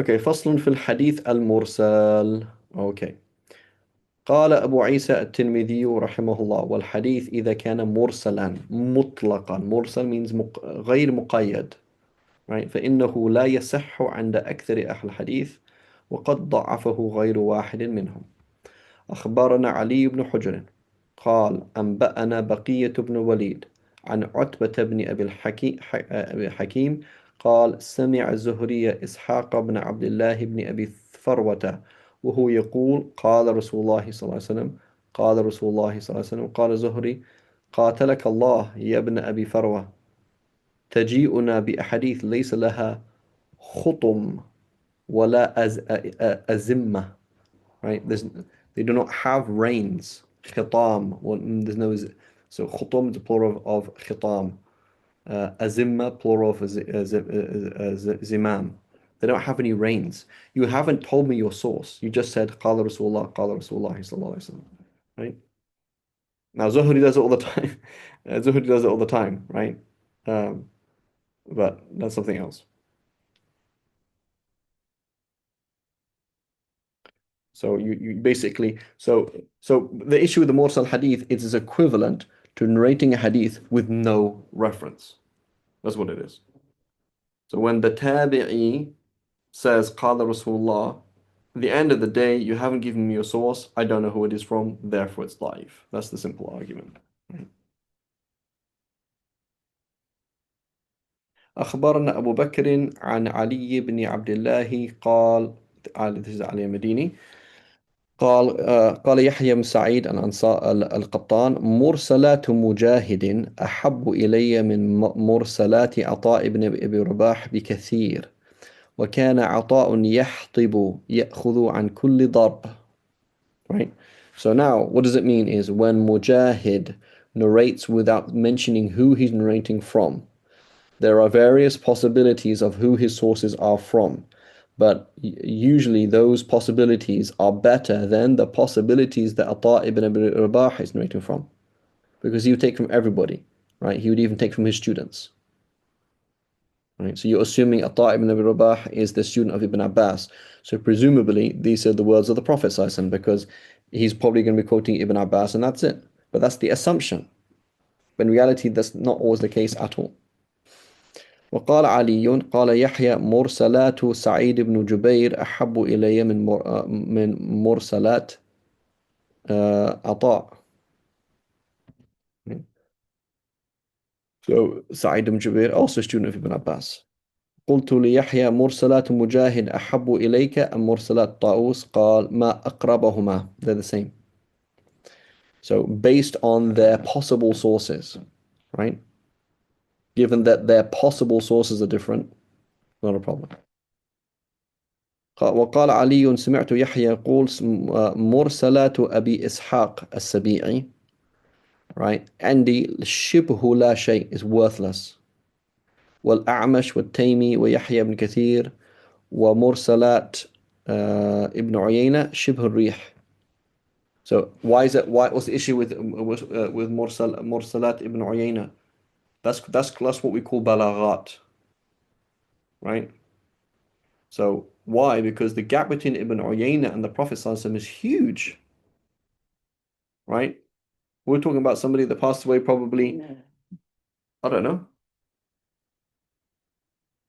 Okay, فصل في الحديث المرسل. Okay. قال أبو عيسى الترمذي رحمه الله: والحديث إذا كان مرسلا مطلقا، مرسل means غير مقيد، right؟ فإنه لا يصح عند أكثر أهل الحديث، وقد ضعفه غير واحد منهم. أخبرنا علي بن حجر قال: أنبأنا بقية بن وليد عن عتبة بن أبي الحكيم قال: سمع الزهري إسحاق بن عبد الله بن أبي فروة وهو يقول: قال رسول الله صلى الله عليه وسلم، قال رسول الله صلى الله عليه وسلم. قال الزهري: قاتلك الله يا ابن أبي فروة، تجيئنا بأحاديث ليس لها خطم ولا أزمة. Right? They do not have reins. Khitam. Well, there's no. So khutum is the plural of khitam. Azimma, plural of zimam. They don't have any reins. You haven't told me your source. You just said qala Rasulullah, qala Rasulullah sallallahu alaihi wasallam. Right? Now Zuhri does it all the time. Zuhri does it all the time, right? Um, but that's something else. So you basically so the issue with the Mursal Hadith, it is equivalent to narrating a hadith with no reference. That's what it is. So when the Tabi'i says Qala Rasulullah, at the end of the day, you haven't given me your source, I don't know who it is from, therefore it's da'if. That's the simple argument. أخبرنا أبو بكر عن علي بن عبد الله قال: this is Ali Madini. قال يحيى بن سعيد الأنصار القطان: مرسلات مجاهد أحب إلي من مرسلات عطاء بن أبي رباح بكثير، وكان عطاء يحطب يأخذ عن كل ضرب. Right? So now what does it mean is when Mujahid narrates without mentioning who he's narrating from, there are various possibilities of who his sources are from, but usually those possibilities are better than the possibilities that Ata ibn Abi Rabah is narrating from, because he would take from everybody, right? He would even take from his students, right? So you're assuming Ata ibn Abi Rabah is the student of Ibn Abbas, so presumably these are the words of the Prophet ﷺ, because he's probably going to be quoting Ibn Abbas and that's it. But that's the assumption. But in reality, that's not always the case at all. وقال علي قال يحيى: مرسلات سعيد بن جبير أحب إلي من مرسلات عطاء. So سعيد بن جبير also student of Ibn Abbas. قلت ليحيى: مرسلات مجاهد أحب إليك أم مرسلات طاووس؟ قال: ما أقربهما. They're the same. So based on their possible sources, right? Given that their possible sources are different, not a problem. وقال علي: سمعت يحيى يقول: مرسلات أبي إسحاق السبيعي. Right? عندي شبه لا شيء is worthless. والأعمش والتيمي ويحيى بن كثير ومرسلات ابن عيينة شبه الريح. So why is it? What's the issue with مرسلات ابن عيينة? That's what we call balaghat, right? So why? Because the gap between Ibn Uyayna and the Prophet ﷺ is huge, right? We're talking about somebody that passed away probably, I don't know,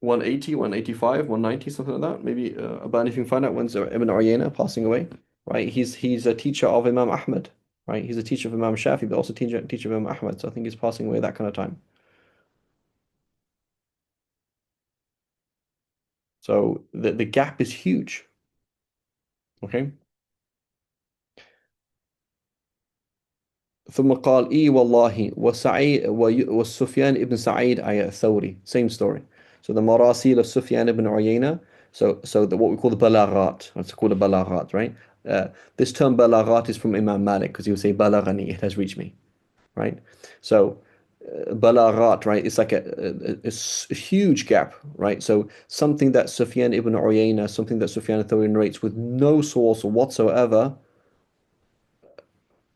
180, 185, 190, something like that. Maybe about if you can find out when's Ibn Uyayna passing away, right? He's a teacher of Imam Ahmad, right? He's a teacher of Imam Shafi, but also teacher of Imam Ahmad. So I think he's passing away that kind of time. So the gap is huge. Okay. ثم قال: إي والله وسعيد والسفيان ibn Sa'id الثوري. Same story. So the Marasil of Sufyan ibn Uyayna. So what we call the balaghat. It's called a balaghat, right? This term balaghat is from Imam Malik because he would say balaghani, it has reached me, right? So balaghat, right? It's like a huge gap, right? So something that Sufyan ibn Uyayna, something that Sufyan al-Thawri narrates with no source whatsoever.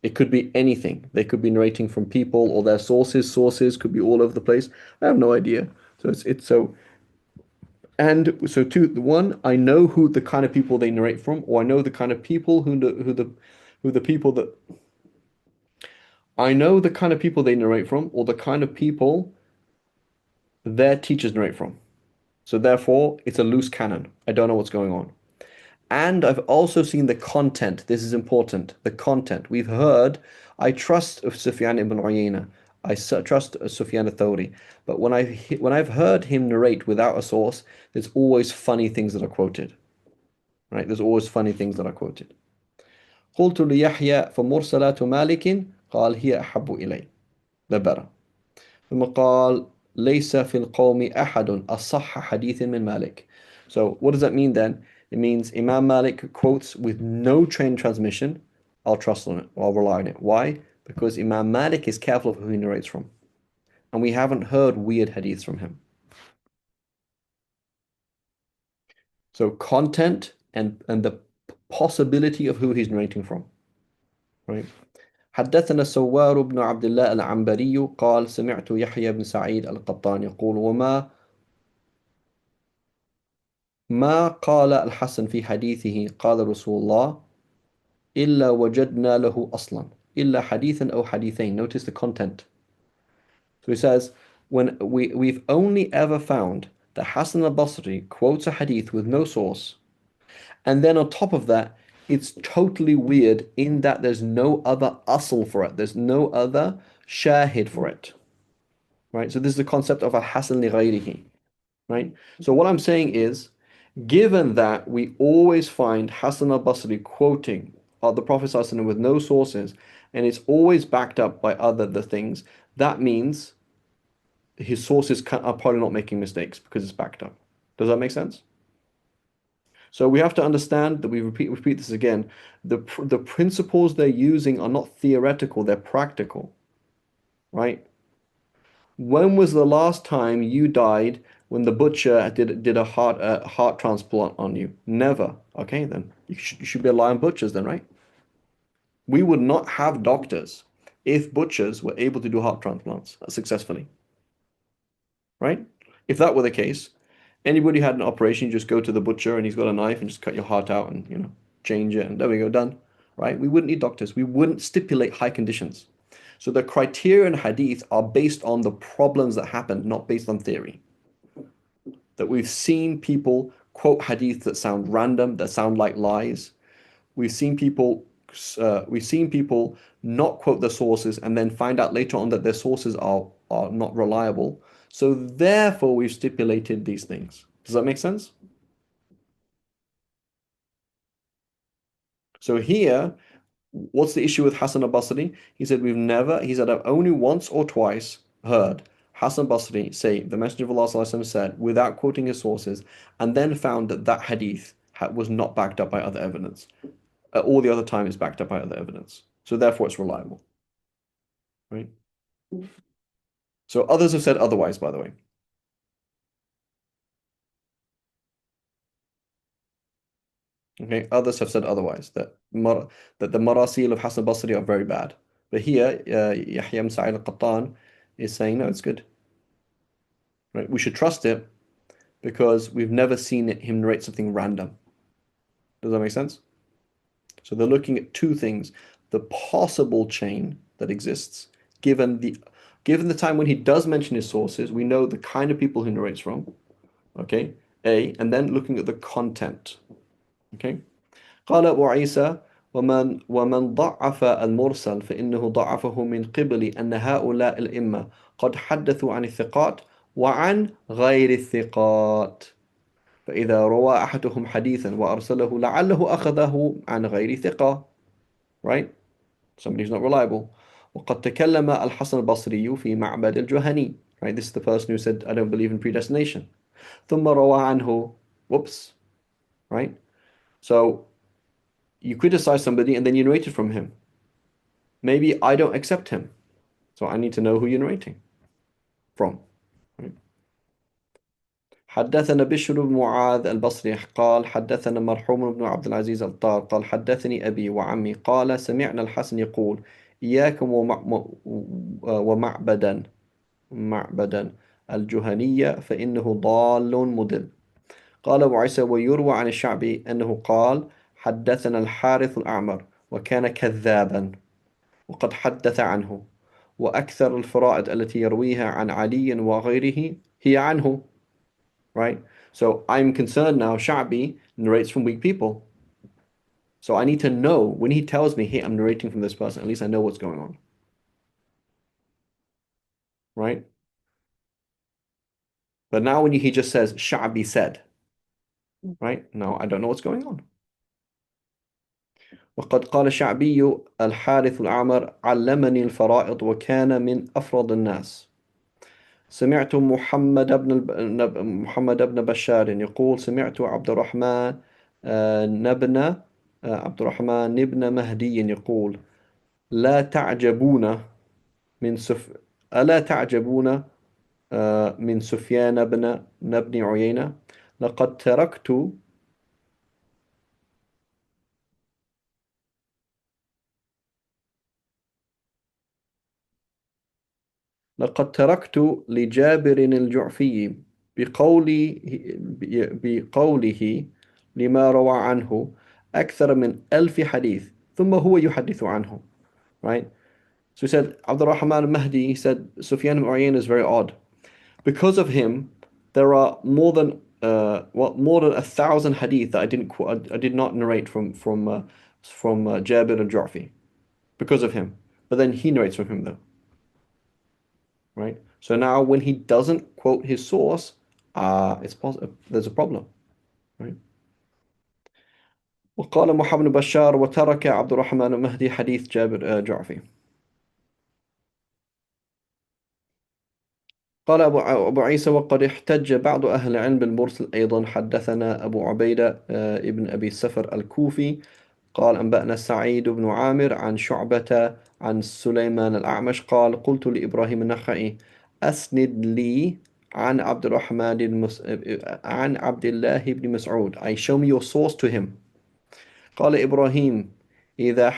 It could be anything. They could be narrating from people or their sources. Sources could be all over the place. I have no idea. So it's so And so two, one, I know who the kind of people they narrate from, or I know the kind of people who the people that I know the kind of people they narrate from, or the kind of people their teachers narrate from. So therefore, it's a loose cannon. I don't know what's going on. And I've also seen the content. This is important. The content. We've heard, I trust of Sufyan ibn Uyayna. Trust Sufyan al-Thawri. But when I've heard him narrate without a source, there's always funny things that are quoted. Right? There's always funny things that are quoted. قلت ليحيى فمرسلات مالك قال هي أحب إلي. The better. ثم قال ليس في القوم أحد أصح حديث من مالك. So what does that mean then? It means Imam Malik quotes with no train transmission. I'll trust on it, or I'll rely on it. Why? Because Imam Malik is careful of who he narrates from. And we haven't heard weird hadiths from him. So content and the possibility of who he's narrating from. Right? حدثنا سوار بن عبد الله العنبري قال سمعت يحيى بن سعيد القطان يقول ما قال الحسن في حديثه قال رسول الله إلا وجدنا له أصلا إلا حديثا أو حديثين. Notice the content. So he says, when we've only ever found that Hassan al-Basri quotes a hadith with no source, and then on top of that, it's totally weird in that there's no other asl for it. There's no other shahid for it. Right? So this is the concept of a Hassan li ghayrihi. Right? So what I'm saying is, given that we always find Hassan al-Basri quoting the Prophet ﷺ with no sources, and it's always backed up by other the things, that means his sources are probably not making mistakes because it's backed up. Does that make sense? So we have to understand that repeat this again. The principles they're using are not theoretical, they're practical, right? When was the last time you died when the butcher did a heart transplant on you? Never. Okay, then you should be rely on butchers then, right? We would not have doctors if butchers were able to do heart transplants successfully, right? If that were the case, anybody had an operation, you just go to the butcher and he's got a knife and just cut your heart out and change it and there we go, done, right? We wouldn't need doctors. We wouldn't stipulate high conditions. So the criteria in hadith are based on the problems that happened, not based on theory. That we've seen people quote hadith that sound random, that sound like lies. We've seen people not quote their sources and then find out later on that their sources are not reliable. So therefore we've stipulated these things. Does that make sense? So here, what's the issue with Hassan al-Basri? He said I've only once or twice heard Hassan al-Basri say, the Messenger of Allah ﷺ said, without quoting his sources, and then found that that hadith was not backed up by other evidence. All the other time it's backed up by other evidence. So therefore it's reliable. Right? So others have said otherwise, by the way. Okay, others have said otherwise, that the marasil of Hassan al-Basri are very bad. But here, Yahya ibn Sa'id al-Qattan is saying, no, it's good. Right? We should trust it because we've never seen him narrate something random. Does that make sense? So they're looking at two things: the possible chain that exists, given the time when he does mention his sources, we know the kind of people he narrates from. Okay, and then looking at the content. Okay. قال أبو عيسى ومن ضعف المرسل فإنه ضعفه من قبل أن هؤلاء الأئمة قد حدثوا عن الثقات وعن غير الثقات فإذا روى أحدهم حديثا وأرسله لعله أخذه عن غير ثقة, right? Somebody who's not reliable. وقد تكلم الحسن البصري في معبد الجهني, right? This is the person who said, I don't believe in predestination. ثم روى عنه, whoops, right? So you criticize somebody and then you narrate it from him. Maybe I don't accept him, so I need to know who you're narrating from. Right? حدثنا بشر بن معاذ البصري قال حدثنا مرحوم بن عبد العزيز الطار قال حدثني أبي وعمي قال سمعنا الحسن يقول إياكم ومعبدا الجهنية فإنه ضال مضل. قال أبو عيسى ويروى عن الشعبي أنه قال حدثنا الحارث الأعمر وكان كذابا وقد حدث عنه وأكثر الفرائض التي يرويها عن علي وغيره هي عنه. Right? So I'm concerned now, Sha'bi narrates from weak people. So I need to know when he tells me, hey, I'm narrating from this person, at least I know what's going on. Right? But now when he just says, Sha'bi said, right? No, I don't know what's going on. وقد قال الشعبي الحارث الأعمر علمني الفرائض وكان من أفرض الناس. سمعت محمد بن بشار يقول سمعت عبد الرحمن نبن عبد الرحمن بن مهدي يقول لا تعجبون من ألا تعجبون من سفيان بن عيينة لقد تركت لقد تركت لجابر الجعفي بقوله بقوله لما روى عنه أكثر من 1000 حديث ثم هو يحدث عنه. Right? So he said, Abdul Rahman al-Mahdi, he said, Sufyan ibn Uyayna is very odd. Because of him, there are more than 1000 hadith that I did not narrate from Jabir al-Ju'fi because of him. But then he narrates from him though. Right? So now when he doesn't quote his source, there's a problem. Right? وقال محمد بن بشار وترك عبد الرحمن المهدي حديث جابر جعفي. قال أبو عيسى وقد احتج بعض أهل العلم بالمرسل أيضا. حدثنا أبو عبيدة ابن أبي السفر الكوفي قال أنبأنا سعيد بن عامر عن شعبة عن سليمان الأعمش قال قلت لإبراهيم النخعي أسند لي عن عن عبد الله بن مسعود. I show me your source to him. قال إبراهيم إذا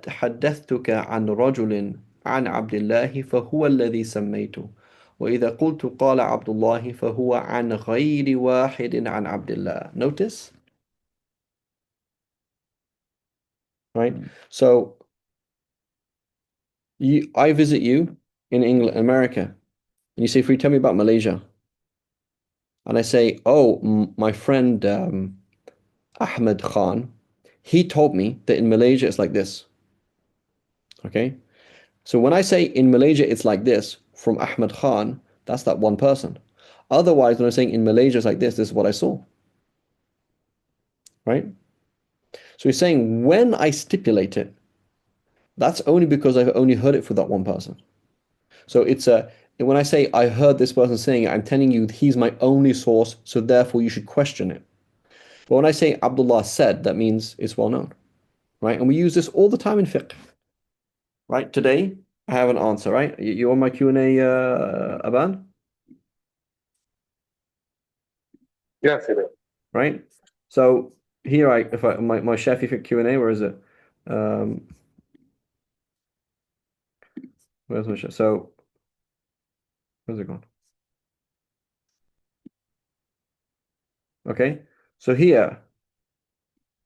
حدثتك عن رجل عن عبد الله فهو الذي سميته وإذا قلت قال عبد الله فهو عن غير واحد عن عبد الله. Notice? Right? So I visit you in England, America, and you say, "Free, tell me about Malaysia." And I say, "Oh, my friend Ahmed Khan, he told me that in Malaysia it's like this." Okay, so when I say in Malaysia it's like this from Ahmed Khan, that's that one person. Otherwise, when I'm saying in Malaysia it's like this is what I saw. Right? So he's saying when I stipulate it, that's only because I've only heard it from that one person. So when I say I heard this person saying it, I'm telling you he's my only source, so therefore you should question it. But when I say Abdullah said, that means it's well known, right? And we use this all the time in fiqh, right? Today I have an answer, right? You on my Q&A, Aban? Yes, it is. Right? So here if I my Shafi fiqh Q&A, where is it? Um, where's my Shafi? So where's it gone? Okay, so here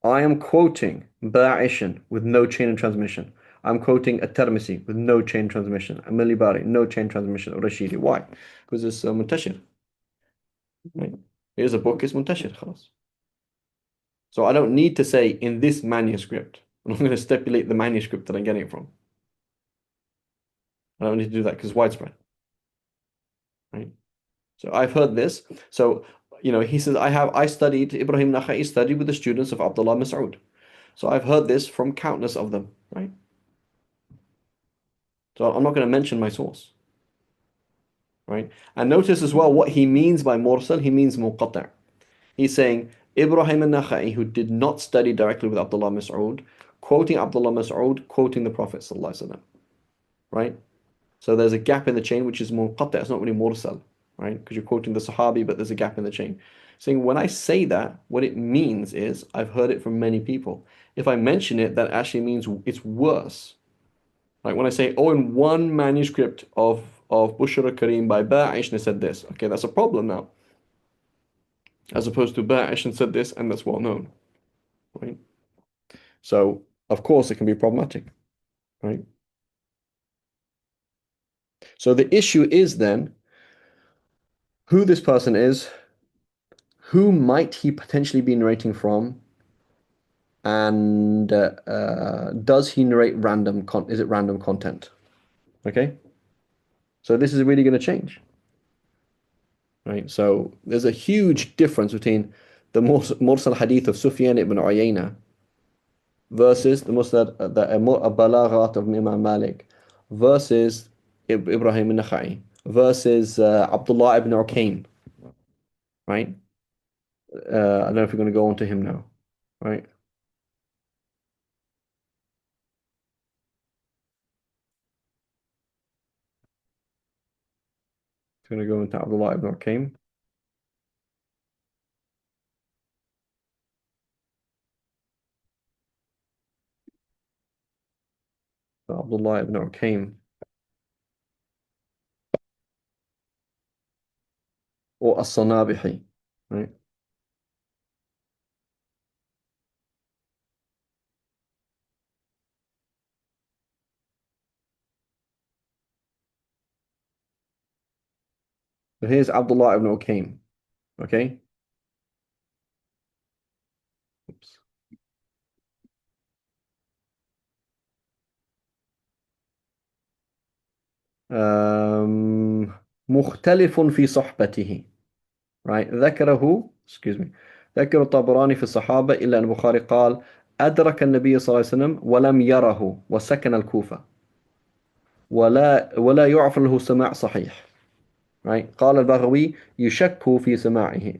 I am quoting Ba'ishan with no chain of transmission. I'm quoting At-Tirmidhi with no chain transmission. Amili Bari, no chain transmission. Rashidi. Why? Because it's muntashir. Right? Here's a book, it's muntashir. خلاص. So I don't need to say in this manuscript. I'm going to stipulate the manuscript that I'm getting it from. I don't need to do that because it's widespread. Right? So I've heard this. So, he says, I studied, Ibrahim Nakhai studied with the students of Abdullah Mas'ud. So I've heard this from countless of them, right? So I'm not going to mention my source, right? And notice as well what he means by mursal. He means muqatta'. He's saying Ibrahim al-Nakhai, who did not study directly with Abdullah Mas'ud, quoting Abdullah Mas'ud, quoting the Prophet sallallahu alaihi wasallam, right? So there's a gap in the chain, which is munqatta'. It's not really mursal, right? Because you're quoting the Sahabi, but there's a gap in the chain. Saying when I say that, what it means is I've heard it from many people. If I mention it, that actually means it's worse. Like when I say, oh, in one manuscript of Bushra Karim by Ba'ishna said this. Okay, that's a problem now. as opposed to Ba'ish said this, and that's well known, right? So, of course, it can be problematic, right? So the issue is then who this person is, who might he potentially be narrating from, and does he narrate random is it random content? Okay, so this is really going to change, right? So there's a huge difference between the Mursal Hadith of Sufyan ibn Uyayna versus the Balaghat of Imam Malik versus Ibrahim al-Nakhai versus Abdullah ibn Ukaym, right? I don't know if we're going to go on to him now, right? We're going to go into Abdullah ibn Ukaym. Abdullah ibn Ukaym or As-Sanabihi, right? So here's Abdullah ibn Ukaym, okay? Oops. مختلف في صحبته, right? excuse me, ذكر الطبراني في الصحابة إلا أن البخاري قال أدرك النبي صلى الله عليه وسلم ولم يره وسكن الكوفة ولا يعرف له سماع صحيح, right? قال البغوي يشك في سماعه.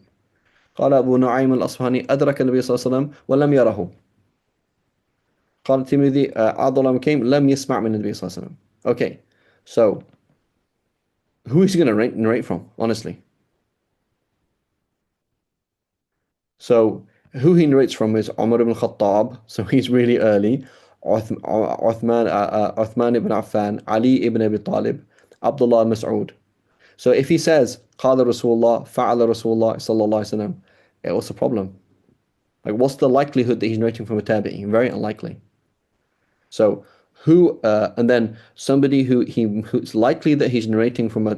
قال أبو نعيم الأصفهاني أدرك النبي صلى الله عليه وسلم ولم يره. قال الترمذي عبد الله بن كيم لم يسمع من النبي صلى الله عليه وسلم. Okay, so who is he going to narrate from, honestly? So who he narrates from is Umar ibn Khattab, so he's really early. Uthman ibn Affan, Ali ibn Abi Talib, Abdullah Mas'ud. So if he says قال Rasulullah, فعل Rasulullah sallallahu alaihi wasallam, what's the problem? Like, what's the likelihood that he's narrating from a tabi'i? Very unlikely. So and then somebody who's likely that he's narrating from a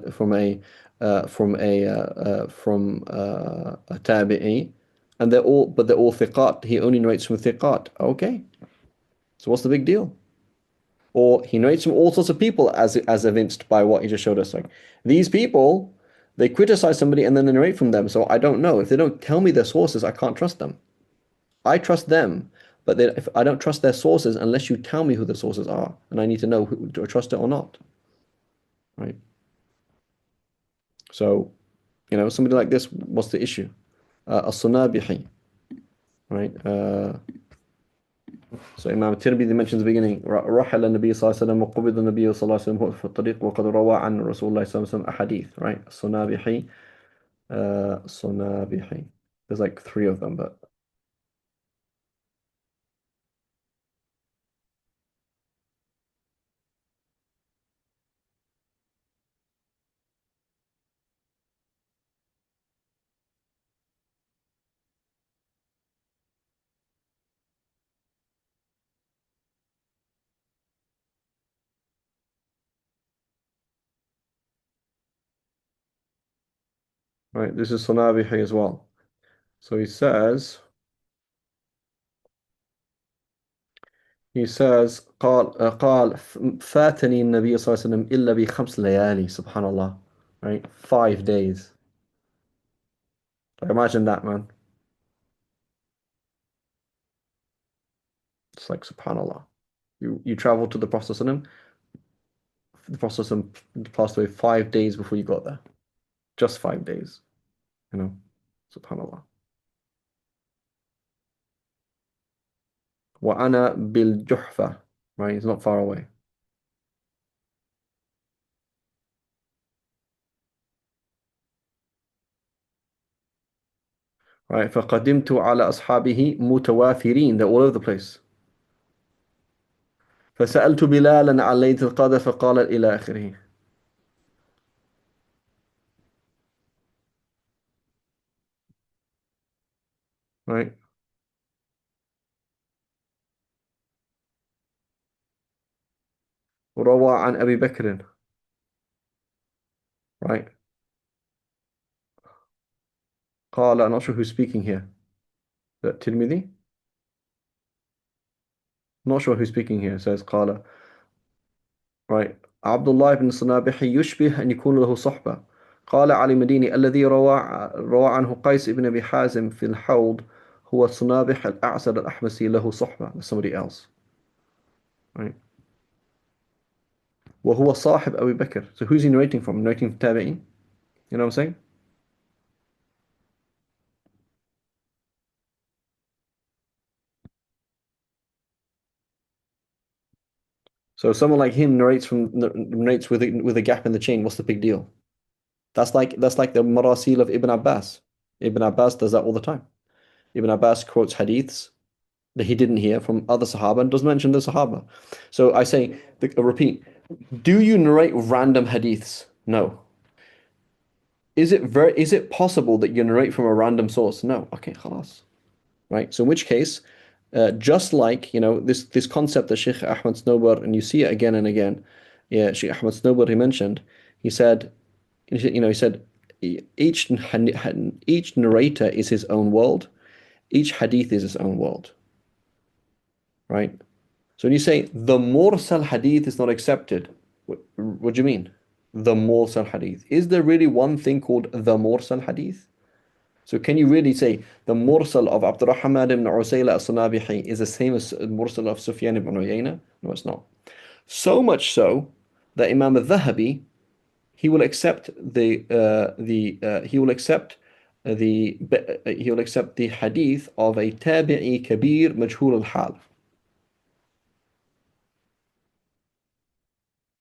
tabi'i, and they're all thiqat. He only narrates from thiqat. Okay, so what's the big deal? Or he narrates from all sorts of people, as evinced by what he just showed us. Like, these people, they criticize somebody and then they narrate from them. So I don't know if they don't tell me their sources, I can't trust them. I trust them, but if I don't trust their sources unless you tell me who the sources are, and I need to know do I trust it or not, right? So, somebody like this, what's the issue? As-Sunabihi, right? So Imam Tirmidhi mentions the beginning, رحل النبي صلى الله عليه وسلم وقبض النبي صلى الله عليه وسلم في الطريق وقد روى عن رسول الله صلى الله عليه وسلم أحاديث, right? As-Sunabihi, Sunabihi. There's like three of them, but right, this is Sunabihi as well. So he says قال فاتني النبي صلى الله عليه وسلم إلا بخمس ليالي, subhanallah, right? 5 days. Like, imagine that, man. It's like, subhanallah. You travel to the Prophet ﷺ, the Prophet ﷺ passed away 5 days before you got there. Just 5 days, subhanallah. وأنا بالجحفة, right? It's not far away. Right, فقدمت على أصحابه متوافرين. They're all over the place. فسألت بلالا عن ليلة القدر فقال إلى آخره. right? وروى عن أبي بكر, right? قال, I'm not sure who's speaking here. Is that Tirmidhi? Not sure who's speaking here. It says قال, right? عبد الله بن الصنابحي يشبه أن يكون له صحبة. قال علي مديني الذي روى عنه قيس بن أبي حازم في الحوض هو الصنابح الأعسر الأحمسي له صحبة. That's somebody else, right? وهو صاحب أبي بكر. So who's he narrating from? Narrating from Tabi'in? You know what I'm saying? So someone like him narrates with a gap in the chain. What's the big deal? That's like the Marasil of Ibn Abbas. Ibn Abbas does that all the time. Ibn Abbas quotes hadiths that he didn't hear from other Sahaba and doesn't mention the Sahaba. So I say, repeat, do you narrate random hadiths? No. Is it possible that you narrate from a random source? No. Okay, khalas. Right? So in which case, just like, this concept that Sheikh Ahmad Snowbar, and you see it again and again. Yeah, Sheikh Ahmad Snowbar, he mentioned, he said, he said, each narrator is his own world. Each hadith is its own world, right? So when you say the Mursal Hadith is not accepted, what do you mean? The Mursal Hadith. Is there really one thing called the Mursal Hadith? So can you really say the Mursal of Abdurrahman ibn Usayla as-Sanabihi is the same as the Mursal of Sufyan ibn Uyayna? No, it's not. So much so that Imam al-Dhahabi, he will accept he will accept the hadith of a tabi'i kabir majhul al-hal,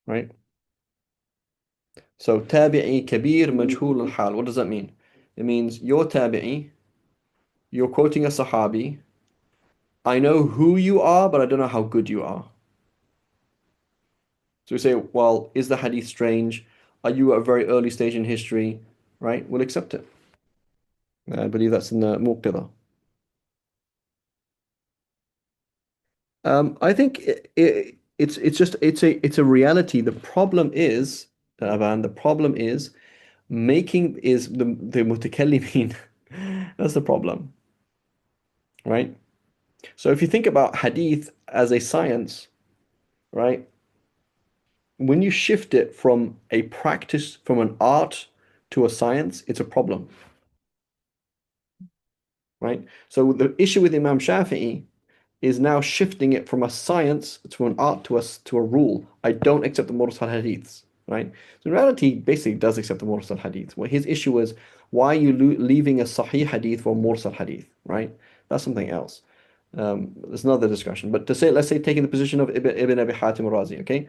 right? So tabi'i kabir majhul al-hal, what does that mean? It means you're tabi'i, you're quoting a sahabi, I know who you are, but I don't know how good you are. So we say, well, is the hadith strange? Are you at a very early stage in history? Right? We'll accept it. I believe that's in the Muqtada. I think it's a reality. The problem is, Aban, the problem is making is the mutakallimin. That's the problem, right? So if you think about hadith as a science, right? When you shift it from a practice, from an art to a science, it's a problem, right? So the issue with Imam Shafi'i is now shifting it from a science to an art to a rule. I don't accept the Mursal Hadiths, right? So in reality, he basically does accept the Mursal Hadith. Well, his issue is why are you leaving a Sahih Hadith for a Mursal Hadith, right? That's something else. There's another discussion. But let's say taking the position of Ibn Abi Hatim Razi, okay?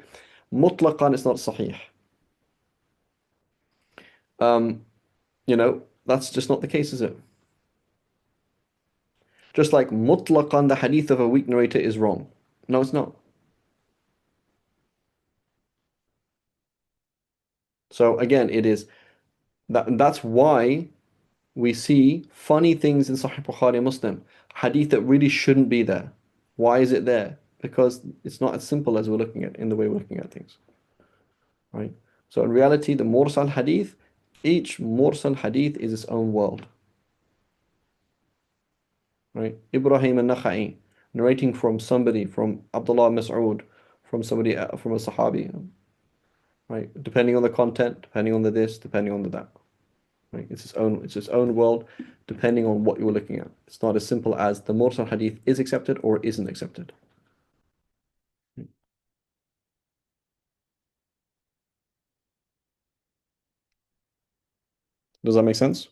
Mutlaqan, it's not Sahih. That's just not the case, is it? Just like mutlaqan, the hadith of a weak narrator is wrong. No, it's not. So again, it is that's why we see funny things in Sahih Bukhari and Muslim, hadith that really shouldn't be there. Why is it there? Because it's not as simple as we're looking at in the way we're looking at things, right? So in reality, the Mursal Hadith, each Mursal Hadith is its own world, right? Ibrahim al-Nakha'i narrating from somebody, from Abdullah Mas'ud, from somebody, from a Sahabi, right? Depending on the content, depending on the this, depending on the that, right? It's its own world, depending on what you're looking at. It's not as simple as the Mursal Hadith is accepted or isn't accepted. Does that make sense?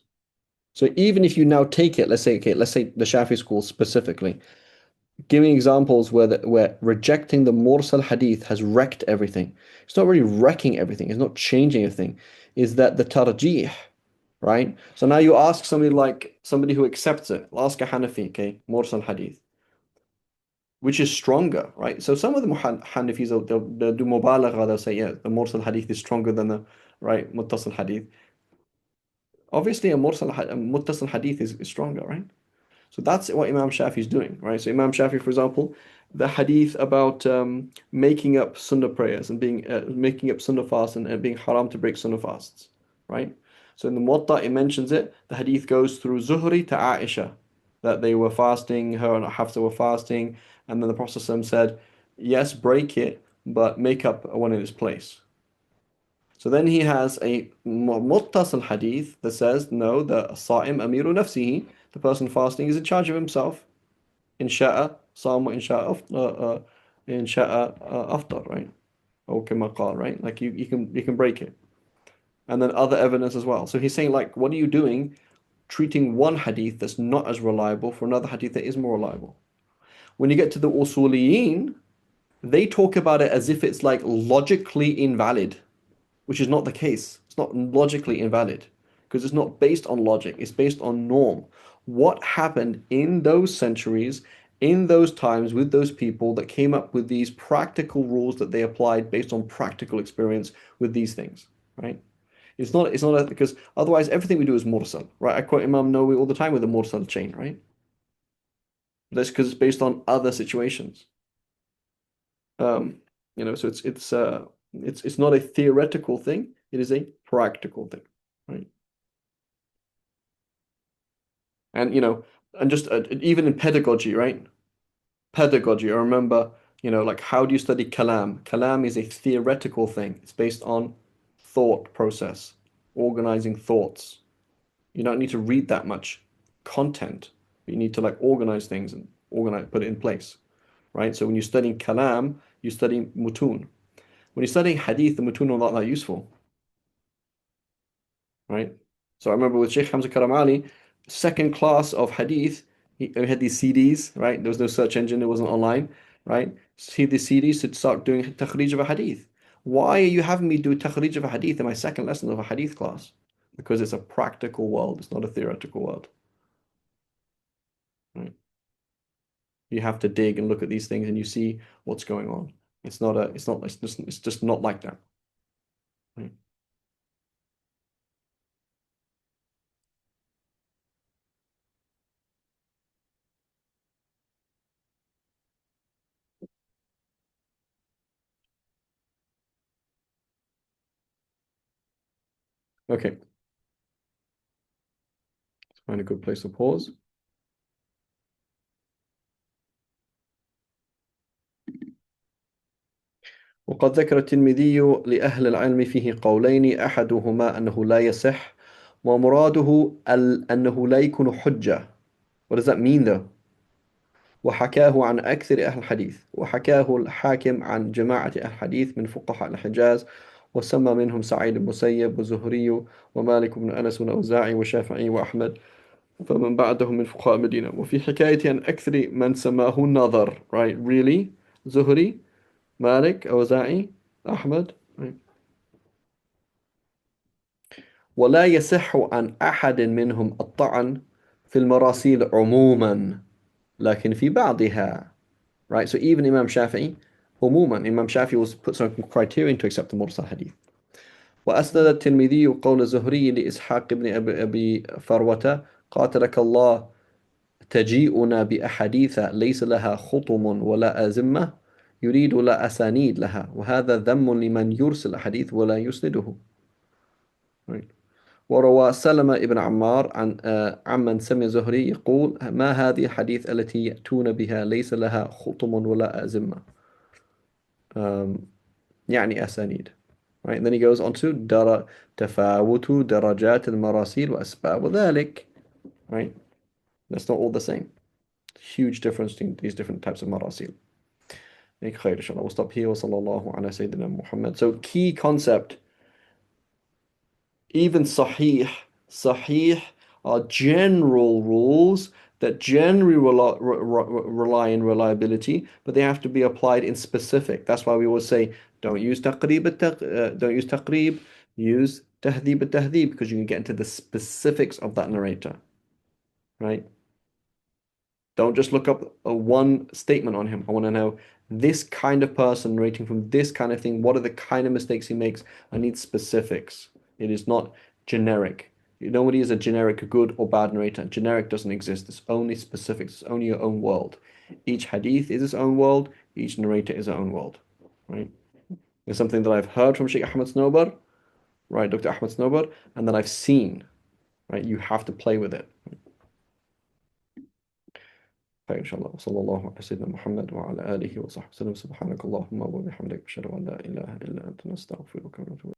So even if you now take it, let's say the Shafi school specifically, giving examples where rejecting the Mursal Hadith has wrecked everything. It's not really wrecking everything. It's not changing anything. Is that the tarjih, right? So now you ask somebody who accepts it. Ask a Hanafi, okay, Mursal Hadith, which is stronger, right? So some of the Hanafis they'll do mubalagha. They'll say, yeah, the Mursal Hadith is stronger than the right Muttasil Hadith. Obviously, a Muttasil Hadith is stronger, right? So that's what Imam Shafi is doing, right? So Imam Shafi, for example, the hadith about making up sunnah prayers and being making up sunnah fasts and being haram to break sunnah fasts, right? So in the Muwatta, it mentions it. The hadith goes through Zuhri to Aisha that they were fasting, her and Hafsa were fasting, and then the Prophet ﷺ said, yes, break it, but make up one in its place. So then he has a muttasil hadith that says, no, the sa'im amiru nafsihi, the person fasting is in charge of himself. In sha'a sam wa in sha'a aftar, right? Or kama qal, right? Like you can break it. And then other evidence as well. So he's saying like, what are you doing treating one hadith that's not as reliable for another hadith that is more reliable? When you get to the usuliyin, they talk about it as if it's like logically invalid, which is not the case. It's not logically invalid because it's not based on logic, it's based on norm. What happened in those centuries, in those times with those people that came up with these practical rules that they applied based on practical experience with these things, right? It's not because otherwise everything we do is mursal, right? I quote Imam Nawawi all the time with the mursal chain, right? That's because it's based on other situations. Um, so it's not a theoretical thing, it is a practical thing, right? And and just even in pedagogy, right? Pedagogy, I remember, like how do you study kalam? Kalam is a theoretical thing. It's based on thought process, organizing thoughts. You don't need to read that much content. You need to like organize things and put it in place, right? So when you're studying kalam, you're studying mutun. When you're studying hadith, the mutun are not that useful, right? So I remember with Sheikh Hamza Karamali, second class of hadith, he had these CDs, right? There was no search engine, it wasn't online, right? See the CDs to start doing takhrij of a hadith. Why are you having me do takhrij of a hadith in my second lesson of a hadith class? Because it's a practical world, it's not a theoretical world, right? You have to dig and look at these things and you see what's going on. It's just not like that, right? Okay, find a good place to pause. وقد ذكر الترمذي لأهل العلم فيه قولين أحدهما أنه لا يصح ومراده أنه لا يكون حجة. What does that mean though? وحكاه عن أكثر أهل الحديث وحكاه الحاكم عن جماعة أهل الحديث من فقهاء الحجاز وسمى منهم سعيد بن مسيب وزهري ومالك بن أنس والأوزاعي والشافعي وأحمد فمن بعدهم من فقهاء المدينة وفي حكاية عن أكثر من سماه النظر, right? Really? زهري, مالك, أوزاعي, أحمد, right? ولا يصح عن أحد منهم الطعن في المراسيل عموما لكن في بعضها, right? So even Imam Shafi'i, عموما, Imam Shafi'i was put some criterion to accept the Mursal Hadith. وأسند الترمذي قول الزهري لإسحاق بن أبي فروة قاتلك الله تجيئنا بأحاديث ليس لها خطم ولا أزمة يريد لا أسانيد لها وهذا ذم لمن يرسل الحديث ولا يسنده, right? وروى سلمة بن عمار عمن سمع زهري يقول ما هذه الحديث التي يأتون بها ليس لها خطم ولا أزمة, يعني أسانيد, right? And then he goes on to تفاوت درجات المراسيل وأسباب ذلك, right? That's not all the same. Huge difference between these different types of marasil. خير إن شاء الله. We'll stop here. وصلى الله على سيدنا محمد. So key concept, even sahih are general rules that generally rely in reliability, but they have to be applied in specific. That's why we always say, don't use don't use taqrib, use tahdhib because you can get into the specifics of that narrator, right? Don't just look up a one statement on him. I want to know this kind of person rating from this kind of thing. What are the kind of mistakes he makes? I need specifics. It is not generic. Nobody is a generic good or bad narrator. Generic doesn't exist. It's only specific. It's only your own world. Each hadith is its own world. Each narrator is their own world, right? It's something that I've heard from Sheikh Ahmed Snowbar, right, Dr. Ahmed Snowbar, and that I've seen, right? You have to play with it. فإن شاء الله وصلى الله على سيدنا محمد وعلى آله وصحبه وسلم سبحانك اللهم وبحمدك أشهد أن لا إله إلا أنت نستغفرك ونتوب